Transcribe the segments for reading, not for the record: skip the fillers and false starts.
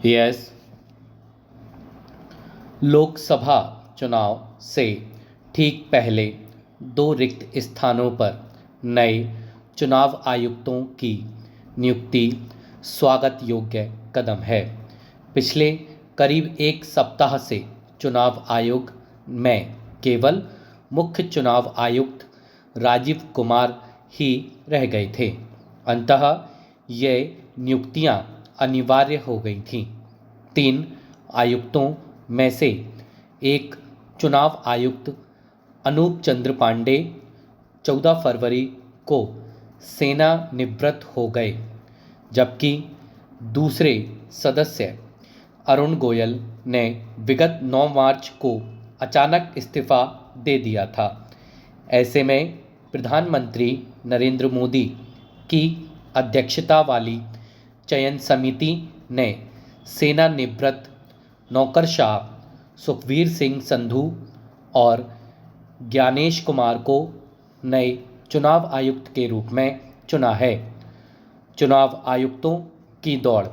Yes, Lok Sabha चुनाव से ठीक पहले 2 रिक्त स्थानों पर नए चुनाव आयुक्तों की नियुक्ति स्वागत योग्य कदम है। पिछले करीब 1 सप्ताह से चुनाव आयोग में केवल मुख्य चुनाव आयुक्त राजीव कुमार ही रह गए थे। अंततः ये नियुक्तियां अनिवार्य हो गई थीं। 3 आयुक्तों में से एक चुनाव आयुक्त अनूप चंद्र पांडे 14 फरवरी को सेवानिवृत्त हो गए, जबकि दूसरे सदस्य अरुण गोयल ने विगत 9 मार्च को अचानक इस्तीफा दे दिया था। ऐसे में प्रधानमंत्री नरेंद्र मोदी की अध्यक्षता वाली चयन समिति ने सेवानिवृत्त नौकरशाह सुखवीर सिंह संधू और ज्ञानेश कुमार को नए चुनाव आयुक्त के रूप में चुना है। चुनाव आयुक्तों की दौड़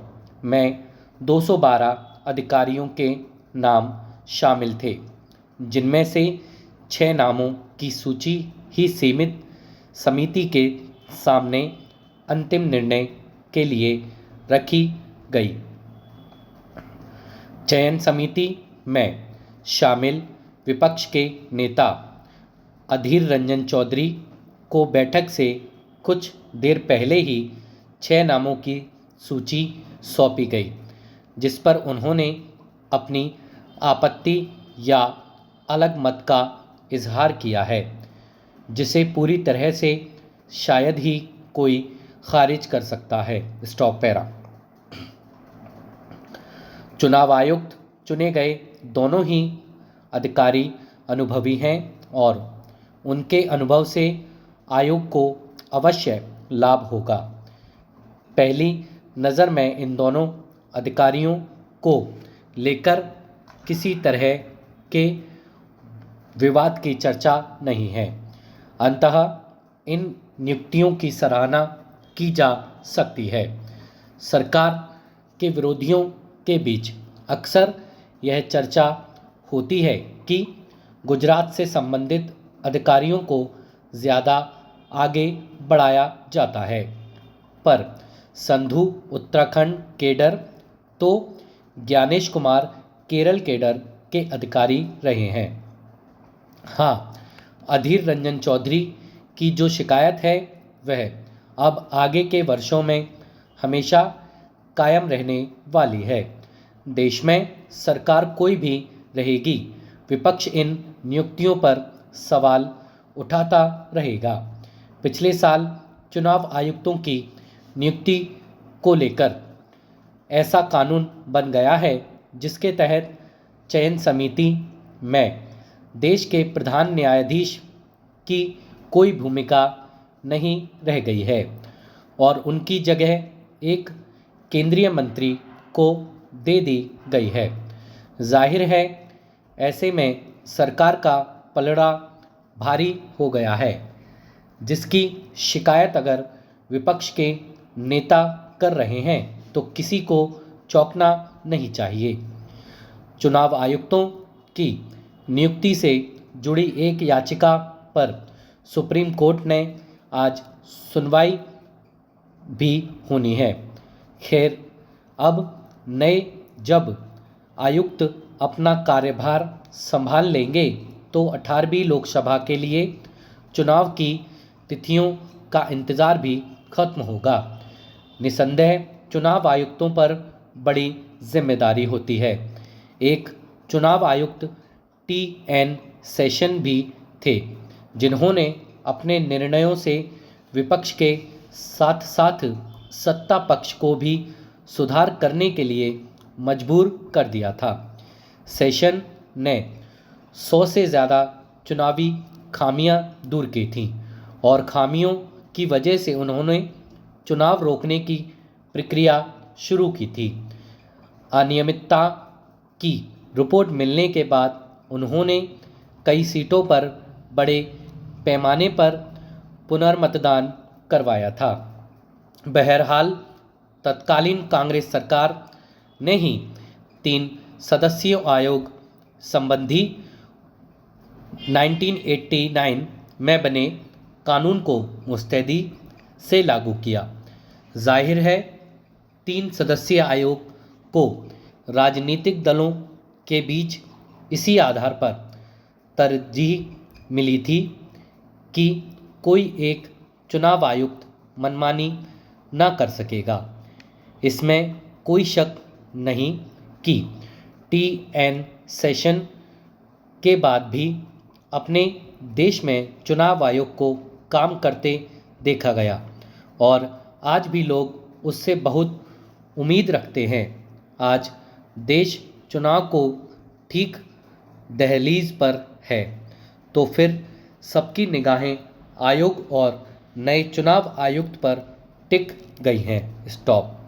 में 212 अधिकारियों के नाम शामिल थे, जिनमें से 6 नामों की सूची ही सीमित समिति के सामने अंतिम निर्णय के लिए रखी गई। चयन समिति में शामिल विपक्ष के नेता अधीर रंजन चौधरी को बैठक से कुछ देर पहले ही 6 नामों की सूची सौंपी गई, जिस पर उन्होंने अपनी आपत्ति या अलग मत का इजहार किया है, जिसे पूरी तरह से शायद ही कोई खारिज कर सकता है। Stop para. चुनाव आयुक्त चुने गए दोनों ही अधिकारी अनुभवी हैं और उनके अनुभव से आयोग को अवश्य लाभ होगा। पहली नज़र में इन दोनों अधिकारियों को लेकर किसी तरह के विवाद की चर्चा नहीं है। अंततः इन नियुक्तियों की सराहना की जा सकती है। सरकार के विरोधियों के बीच अक्सर यह चर्चा होती है कि गुजरात से संबंधित अधिकारियों को ज़्यादा आगे बढ़ाया जाता है, पर संधू उत्तराखंड केडर तो ज्ञानेश कुमार केरल केडर के अधिकारी रहे हैं। हाँ, अधीर रंजन चौधरी की जो शिकायत है वह अब आगे के वर्षों में हमेशा कायम रहने वाली है। देश में सरकार कोई भी रहेगी, विपक्ष इन नियुक्तियों पर सवाल उठाता रहेगा। पिछले साल चुनाव आयुक्तों की नियुक्ति को लेकर ऐसा कानून बन गया है जिसके तहत चयन समिति में देश के प्रधान न्यायाधीश की कोई भूमिका नहीं रह गई है और उनकी जगह एक केंद्रीय मंत्री को दे दी गई है। जाहिर है ऐसे में सरकार का पलड़ा भारी हो गया है, जिसकी शिकायत अगर विपक्ष के नेता कर रहे हैं तो किसी को चौंकना नहीं चाहिए। चुनाव आयुक्तों की नियुक्ति से जुड़ी एक याचिका पर सुप्रीम कोर्ट ने आज सुनवाई भी होनी है। खैर, अब नए जब आयुक्त अपना कार्यभार संभाल लेंगे तो 18वीं लोकसभा के लिए चुनाव की तिथियों का इंतज़ार भी खत्म होगा। निसंदेह चुनाव आयुक्तों पर बड़ी जिम्मेदारी होती है। एक चुनाव आयुक्त TN सेशन भी थे, जिन्होंने अपने निर्णयों से विपक्ष के साथ साथ सत्ता पक्ष को भी सुधार करने के लिए मजबूर कर दिया था। सेशन ने 100 से ज़्यादा चुनावी खामियां दूर की थीं और खामियों की वजह से उन्होंने चुनाव रोकने की प्रक्रिया शुरू की थी। अनियमितता की रिपोर्ट मिलने के बाद उन्होंने कई सीटों पर बड़े पैमाने पर पुनर्मतदान करवाया था। बहरहाल तत्कालीन कांग्रेस सरकार ने ही 3 सदस्यीय आयोग संबंधी 1989 में बने कानून को मुस्तैदी से लागू किया। जाहिर है 3 सदस्यीय आयोग को राजनीतिक दलों के बीच इसी आधार पर तरजीह मिली थी कि कोई एक चुनाव आयुक्त मनमानी न कर सकेगा। इसमें कोई शक नहीं कि टी.एन. सेशन के बाद भी अपने देश में चुनाव आयोग को काम करते देखा गया और आज भी लोग उससे बहुत उम्मीद रखते हैं। आज देश चुनाव को ठीक दहलीज पर है, तो फिर सबकी निगाहें आयोग और नए चुनाव आयुक्त पर टिक गई हैं। स्टॉप।